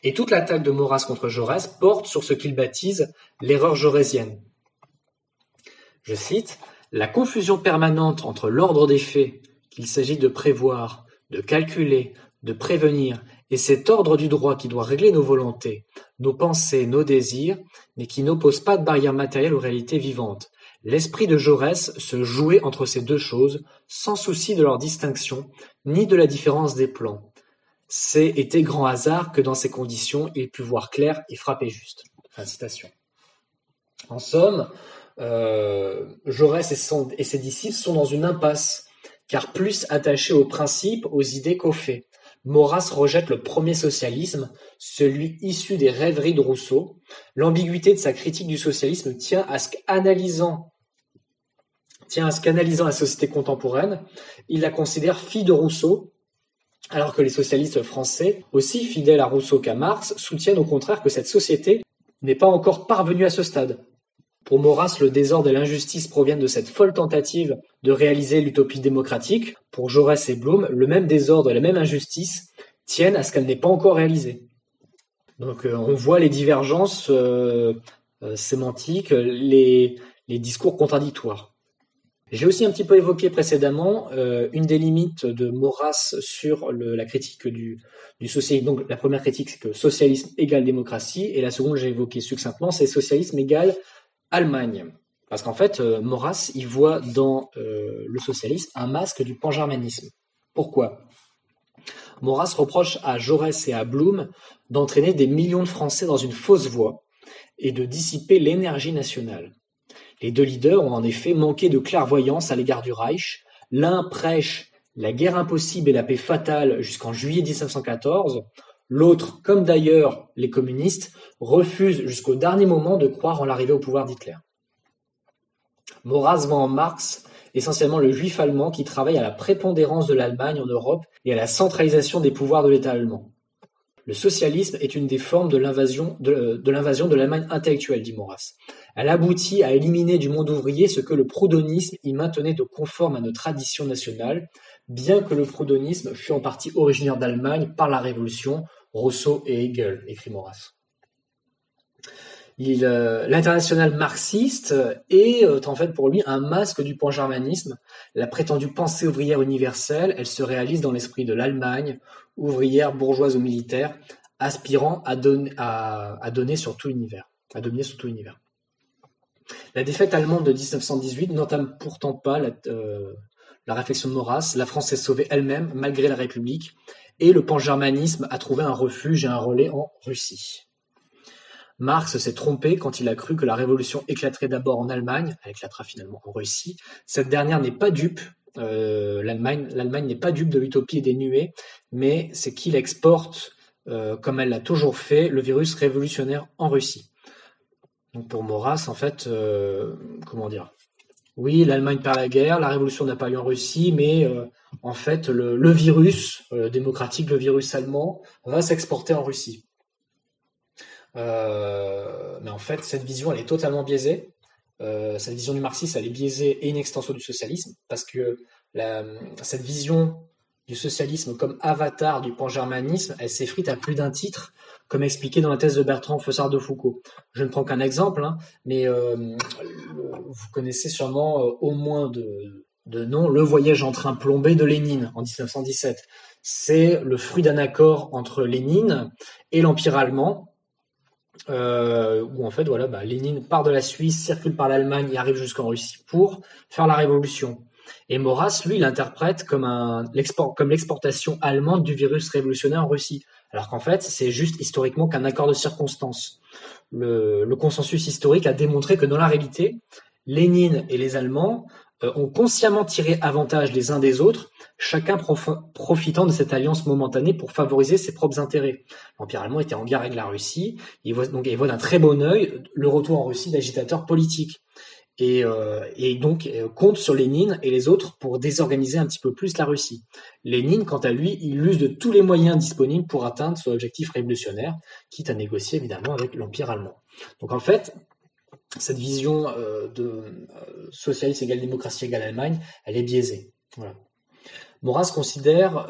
Et toute l'attaque de Maurras contre Jaurès porte sur ce qu'il baptise l'erreur jaurésienne. Je cite: la confusion permanente entre l'ordre des faits, qu'il s'agit de prévoir, de calculer, de prévenir, et cet ordre du droit qui doit régler nos volontés, nos pensées, nos désirs, mais qui n'oppose pas de barrière matérielle aux réalités vivantes. L'esprit de Jaurès se jouait entre ces deux choses, sans souci de leur distinction, ni de la différence des plans. C'est été grand hasard que dans ces conditions, il put voir clair et frapper juste. Fin de citation. En somme, Jaurès et ses disciples sont dans une impasse, car plus attachés aux principes, aux idées qu'aux faits. Maurras rejette le premier socialisme, celui issu des rêveries de Rousseau. L'ambiguïté de sa critique du socialisme tient à ce qu'analysant la société contemporaine, il la considère fille de Rousseau, alors que les socialistes français, aussi fidèles à Rousseau qu'à Marx, soutiennent au contraire que cette société n'est pas encore parvenue à ce stade. Pour Maurras, le désordre et l'injustice proviennent de cette folle tentative de réaliser l'utopie démocratique. Pour Jaurès et Blum, le même désordre et la même injustice tiennent à ce qu'elle n'est pas encore réalisée. Donc on voit les divergences sémantiques, les discours contradictoires. J'ai aussi un petit peu évoqué précédemment une des limites de Maurras sur la critique du socialisme. Donc la première critique, c'est que socialisme égale démocratie, et la seconde, j'ai évoqué succinctement, c'est socialisme égale Allemagne. Parce qu'en fait, Maurras, il voit dans le socialisme un masque du pangermanisme. Pourquoi? Maurras reproche à Jaurès et à Blum d'entraîner des millions de Français dans une fausse voie et de dissiper l'énergie nationale. Les deux leaders ont en effet manqué de clairvoyance à l'égard du Reich. L'un prêche la guerre impossible et la paix fatale jusqu'en juillet 1914. L'autre, comme d'ailleurs les communistes, refuse jusqu'au dernier moment de croire en l'arrivée au pouvoir d'Hitler. Maurras voit en Marx essentiellement le juif allemand qui travaille à la prépondérance de l'Allemagne en Europe et à la centralisation des pouvoirs de l'État allemand. Le socialisme est une des formes de l'invasion de l'Allemagne intellectuelle, dit Maurras. Elle aboutit à éliminer du monde ouvrier ce que le proudhonisme y maintenait de conforme à nos traditions nationales, bien que le proudhonisme fût en partie originaire d'Allemagne par la Révolution, Rousseau et Hegel, écrit Maurras. L'internationale marxiste est en fait pour lui un masque du pangermanisme. La prétendue pensée ouvrière universelle, elle se réalise dans l'esprit de l'Allemagne, ouvrière, bourgeoise ou militaire, aspirant à dominer sur tout l'univers. La défaite allemande de 1918 n'entame pourtant pas la réflexion de Maurras. La France s'est sauvée elle-même malgré la République, et le pangermanisme a trouvé un refuge et un relais en Russie. Marx s'est trompé quand il a cru que la révolution éclaterait d'abord en Allemagne, elle éclatera finalement en Russie. Cette dernière n'est pas dupe, l'Allemagne n'est pas dupe de l'utopie et des nuées, mais c'est qu'il exporte, comme elle l'a toujours fait, le virus révolutionnaire en Russie. Donc pour Maurras, en fait, oui, l'Allemagne perd la guerre, la révolution n'a pas lieu en Russie, mais en fait, le virus démocratique, le virus allemand, va s'exporter en Russie. Mais en fait, cette vision, elle est totalement biaisée. Cette vision du marxisme, elle est biaisée et une extension du socialisme, parce que cette vision du socialisme comme avatar du pangermanisme, elle s'effrite à plus d'un titre, comme expliqué dans la thèse de Bertrand Feussard de Foucault. Je ne prends qu'un exemple, mais vous connaissez sûrement au moins de nom Le voyage en train plombé de Lénine en 1917. C'est le fruit d'un accord entre Lénine et l'Empire allemand, où en fait Lénine part de la Suisse, circule par l'Allemagne et arrive jusqu'en Russie pour faire la révolution. Et Maurras, lui, l'interprète comme l'exportation allemande du virus révolutionnaire en Russie. Alors qu'en fait, c'est juste historiquement qu'un accord de circonstances. Le consensus historique a démontré que dans la réalité, Lénine et les Allemands ont consciemment tiré avantage les uns des autres, chacun profitant de cette alliance momentanée pour favoriser ses propres intérêts. L'Empire allemand était en guerre avec la Russie, il voit d'un très bon œil le retour en Russie d'agitateurs politiques. Et donc compte sur Lénine et les autres pour désorganiser un petit peu plus la Russie. Lénine, quant à lui, il use de tous les moyens disponibles pour atteindre son objectif révolutionnaire, quitte à négocier évidemment avec l'Empire allemand. Donc en fait, cette vision de socialisme égale démocratie égale Allemagne, elle est biaisée. Voilà. Maurras considère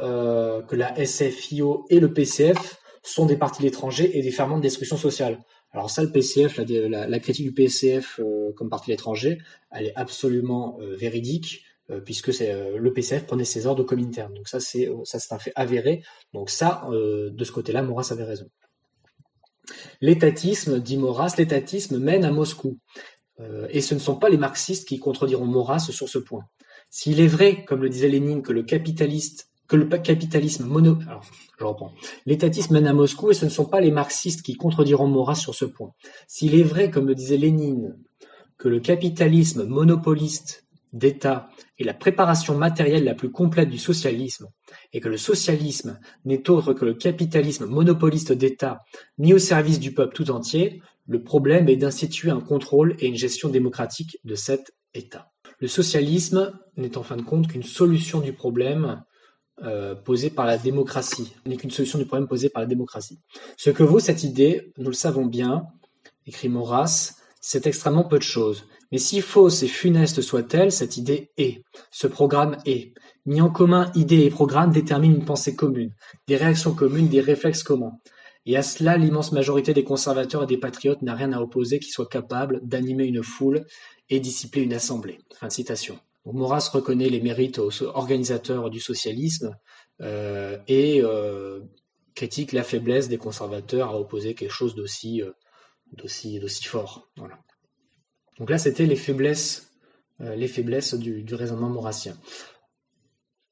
que la SFIO et le PCF sont des partis de l'étranger et des ferments de destruction sociale. Alors ça, le PCF, la critique du PCF comme parti de l'étranger, elle est absolument véridique, puisque le PCF prenait ses ordres au Comintern. Donc ça c'est un fait avéré. Donc ça, de ce côté-là, Maurras avait raison. L'étatisme, dit Maurras, l'étatisme mène à Moscou. Et ce ne sont pas les marxistes qui contrediront Maurras sur ce point. S'il est vrai, comme le disait Lénine, que le capitalisme Alors, je reprends. L'étatisme mène à Moscou et ce ne sont pas les marxistes qui contrediront Maurras sur ce point. S'il est vrai, comme le disait Lénine, que le capitalisme monopoliste d'État est la préparation matérielle la plus complète du socialisme, et que le socialisme n'est autre que le capitalisme monopoliste d'État mis au service du peuple tout entier, le problème est d'instituer un contrôle et une gestion démocratique de cet État. Le socialisme n'est en fin de compte qu'une solution du problème posé par la démocratie, n'est qu'une solution du problème posé par la démocratie. Ce que vaut cette idée, nous le savons bien, écrit Maurras, c'est extrêmement peu de choses. Mais si fausse et funeste soit-elle, cette idée est. Ce programme est. Mis en commun, idées et programmes déterminent une pensée commune, des réactions communes, des réflexes communs. Et à cela, l'immense majorité des conservateurs et des patriotes n'a rien à opposer qui soit capable d'animer une foule et dissiper une assemblée. Fin de citation. Donc, Maurras reconnaît les mérites aux organisateurs du socialisme et critique la faiblesse des conservateurs à opposer quelque chose d'aussi fort. Voilà. Donc là, c'était les faiblesses du raisonnement maurassien.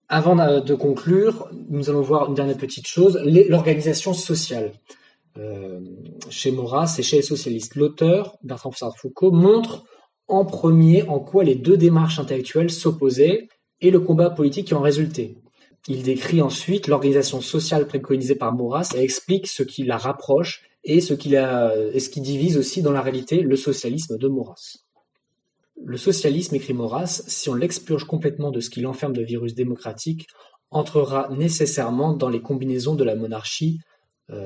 Avant de conclure, nous allons voir une dernière petite chose, l'organisation sociale. Chez Maurras et chez les socialistes. L'auteur, Bertrand Foucault, montre en premier en quoi les deux démarches intellectuelles s'opposaient et le combat politique qui en résultait. Il décrit ensuite l'organisation sociale préconisée par Maurras et explique ce qui la rapproche et ce qui divise aussi dans la réalité le socialisme de Maurras. Le socialisme, écrit Maurras, si on l'expurge complètement de ce qui l'enferme de virus démocratique, entrera nécessairement dans les combinaisons de la monarchie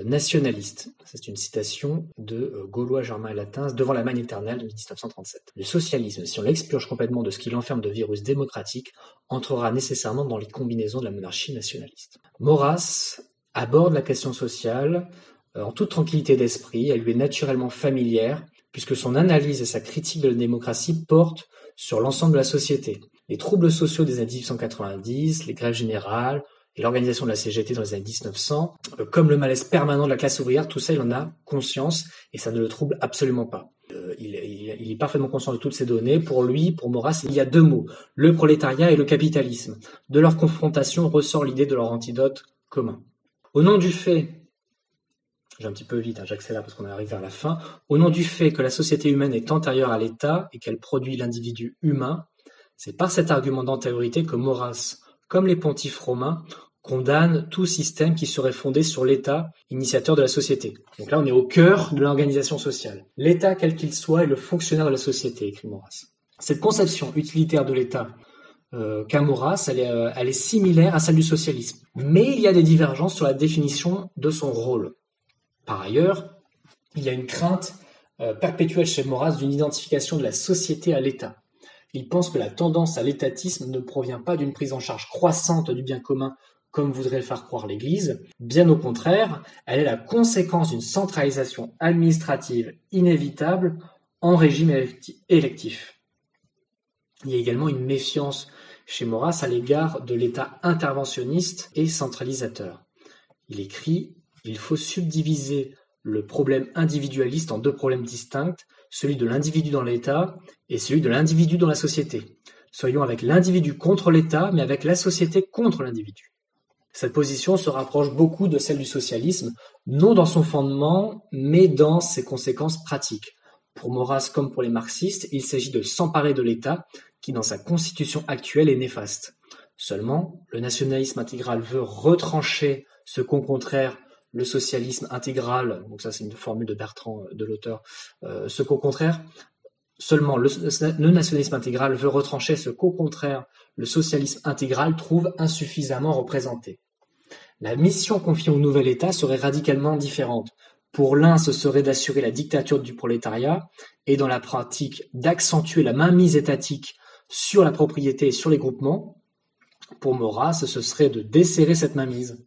nationaliste. C'est une citation de Gaulois, Germain et Latin devant l'Allemagne éternelle de 1937. Le socialisme, si on l'expurge complètement de ce qui l'enferme de virus démocratique, entrera nécessairement dans les combinaisons de la monarchie nationaliste. Maurras aborde la question sociale en toute tranquillité d'esprit, elle lui est naturellement familière, puisque son analyse et sa critique de la démocratie portent sur l'ensemble de la société. Les troubles sociaux des années 1890, les grèves générales, et l'organisation de la CGT dans les années 1900, comme le malaise permanent de la classe ouvrière, tout ça, il en a conscience et ça ne le trouble absolument pas. Il est parfaitement conscient de toutes ces données. Pour lui, pour Maurras, il y a deux mots, le prolétariat et le capitalisme. De leur confrontation ressort l'idée de leur antidote commun. Au nom du fait, j'ai un petit peu vite, j'accélère parce qu'on arrive vers la fin, au nom du fait que la société humaine est antérieure à l'État et qu'elle produit l'individu humain, c'est par cet argument d'antériorité que Maurras, comme les pontifes romains, condamne tout système qui serait fondé sur l'État, initiateur de la société. Donc là, on est au cœur de l'organisation sociale. L'État, quel qu'il soit, est le fonctionnaire de la société, écrit Maurras. Cette conception utilitaire de l'État qu'a Maurras, elle est similaire à celle du socialisme. Mais il y a des divergences sur la définition de son rôle. Par ailleurs, il y a une crainte perpétuelle chez Maurras d'une identification de la société à l'État. Il pense que la tendance à l'étatisme ne provient pas d'une prise en charge croissante du bien commun comme voudrait le faire croire l'Église. Bien au contraire, elle est la conséquence d'une centralisation administrative inévitable en régime électif. Il y a également une méfiance chez Maurras à l'égard de l'État interventionniste et centralisateur. Il écrit « Il faut subdiviser le problème individualiste en deux problèmes distincts, celui de l'individu dans l'État et celui de l'individu dans la société. Soyons avec l'individu contre l'État, mais avec la société contre l'individu. » Cette position se rapproche beaucoup de celle du socialisme, non dans son fondement, mais dans ses conséquences pratiques. Pour Maurras comme pour les marxistes, il s'agit de s'emparer de l'État, qui dans sa constitution actuelle est néfaste. Seulement, le nationalisme intégral veut retrancher ce qu'au contraire le socialisme intégral, donc ça c'est une formule de Bertrand, de l'auteur, ce qu'au contraire, seulement le nationalisme intégral veut retrancher ce qu'au contraire le socialisme intégral trouve insuffisamment représenté. La mission confiée au nouvel État serait radicalement différente. Pour l'un, ce serait d'assurer la dictature du prolétariat et dans la pratique d'accentuer la mainmise étatique sur la propriété et sur les groupements. Pour Maurras, ce serait de desserrer cette mainmise.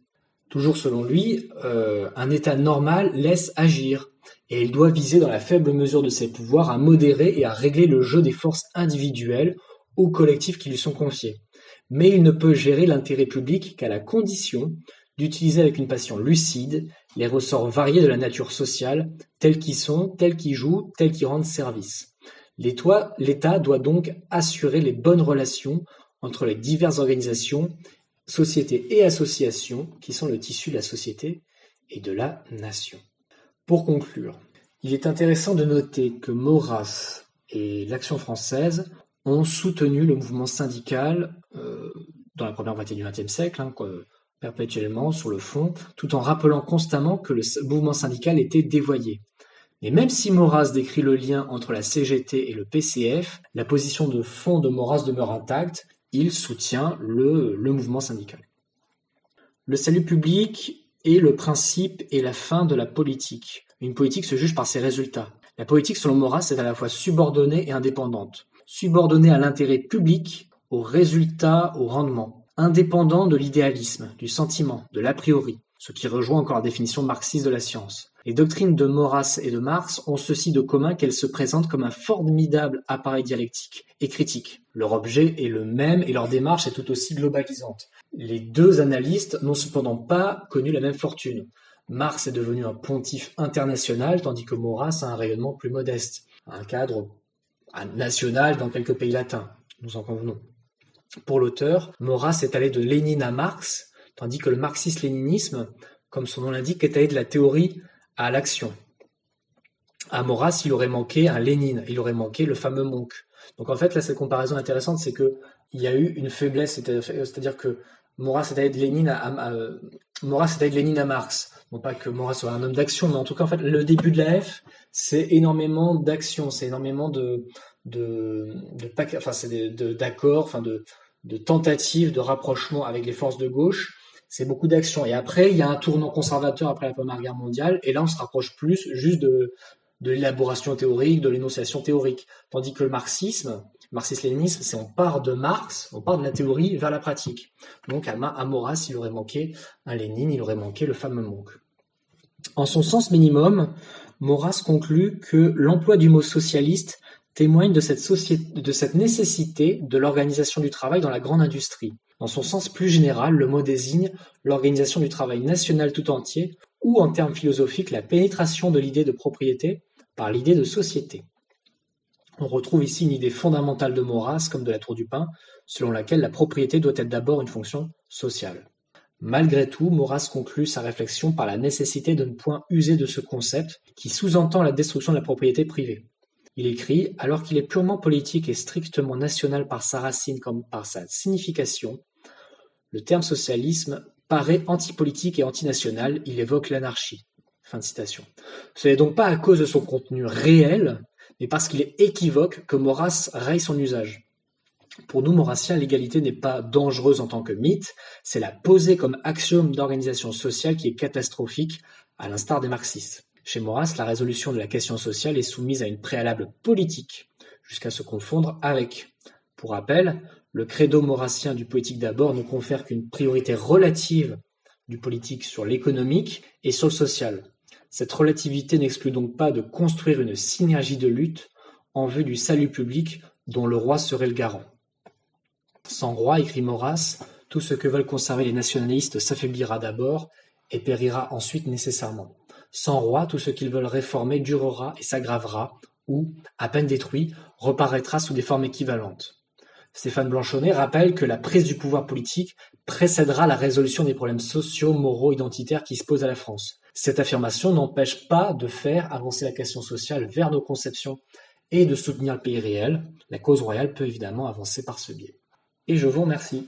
Toujours selon lui, un État normal laisse agir et il doit viser dans la faible mesure de ses pouvoirs à modérer et à régler le jeu des forces individuelles ou collectives qui lui sont confiées. Mais il ne peut gérer l'intérêt public qu'à la condition d'utiliser avec une passion lucide les ressorts variés de la nature sociale, tels qu'ils sont, tels qu'ils jouent, tels qu'ils rendent service. L'État doit donc assurer les bonnes relations entre les diverses organisations, sociétés et associations qui sont le tissu de la société et de la nation. Pour conclure, il est intéressant de noter que Maurras et l'Action française ont soutenu le mouvement syndical dans la première moitié du XXe siècle, perpétuellement sur le fond, tout en rappelant constamment que le mouvement syndical était dévoyé. Mais même si Maurras décrit le lien entre la CGT et le PCF, la position de fond de Maurras demeure intacte, il soutient le mouvement syndical. Le salut public est le principe et la fin de la politique. Une politique se juge par ses résultats. La politique, selon Maurras, est à la fois subordonnée et indépendante. Subordonnée à l'intérêt public, aux résultats, au rendement. Indépendant de l'idéalisme, du sentiment, de l'a priori, ce qui rejoint encore la définition marxiste de la science. Les doctrines de Maurras et de Marx ont ceci de commun qu'elles se présentent comme un formidable appareil dialectique et critique. Leur objet est le même et leur démarche est tout aussi globalisante. Les deux analystes n'ont cependant pas connu la même fortune. Marx est devenu un pontife international, tandis que Maurras a un rayonnement plus modeste, un cadre national dans quelques pays latins, nous en convenons. Pour l'auteur, Maurras est allé de Lénine à Marx, tandis que le marxisme-léninisme, comme son nom l'indique, est allé de la théorie à l'action. À Maurras, il aurait manqué un Lénine, il aurait manqué le fameux Monk. Donc en fait, là, cette comparaison intéressante, c'est qu'il y a eu une faiblesse, c'est-à-dire que Maurras est allé de Lénine à Marx. Non pas que Maurras soit un homme d'action, mais en tout cas, en fait, le début de la F, c'est énormément d'action, c'est énormément d'accords, de tentatives de rapprochement avec les forces de gauche. C'est beaucoup d'action. Et après, il y a un tournant conservateur après la Première Guerre mondiale, et là, on se rapproche plus juste de l'élaboration théorique, de l'énonciation théorique. Tandis que le marxisme-léninisme, c'est on part de Marx, on part de la théorie vers la pratique. Donc, à Maurras, il aurait manqué un Lénine, il aurait manqué le fameux Monk. En son sens minimum, Maurras conclut que l'emploi du mot socialiste témoigne de cette nécessité de l'organisation du travail dans la grande industrie. Dans son sens plus général, le mot désigne l'organisation du travail national tout entier ou, en termes philosophiques, la pénétration de l'idée de propriété par l'idée de société. On retrouve ici une idée fondamentale de Maurras comme de la Tour du Pin, selon laquelle la propriété doit être d'abord une fonction sociale. Malgré tout, Maurras conclut sa réflexion par la nécessité de ne point user de ce concept qui sous-entend la destruction de la propriété privée. Il écrit « Alors qu'il est purement politique et strictement national par sa racine comme par sa signification, le terme socialisme paraît antipolitique et antinational, il évoque l'anarchie. » Fin de citation. Ce n'est donc pas à cause de son contenu réel, mais parce qu'il est équivoque que Maurras raye son usage. Pour nous, maurassiens, l'égalité n'est pas dangereuse en tant que mythe, c'est la poser comme axiome d'organisation sociale qui est catastrophique, à l'instar des marxistes. Chez Maurras, la résolution de la question sociale est soumise à une préalable politique, jusqu'à se confondre avec. Pour rappel, le credo maurassien du politique d'abord ne confère qu'une priorité relative du politique sur l'économique et sur le social. Cette relativité n'exclut donc pas de construire une synergie de lutte en vue du salut public dont le roi serait le garant. Sans roi, écrit Maurras, tout ce que veulent conserver les nationalistes s'affaiblira d'abord et périra ensuite nécessairement. Sans roi, tout ce qu'ils veulent réformer durera et s'aggravera, ou, à peine détruit, reparaîtra sous des formes équivalentes. Stéphane Blanchonnet rappelle que la prise du pouvoir politique précédera la résolution des problèmes sociaux, moraux, identitaires qui se posent à la France. Cette affirmation n'empêche pas de faire avancer la question sociale vers nos conceptions et de soutenir le pays réel. La cause royale peut évidemment avancer par ce biais. Et je vous remercie.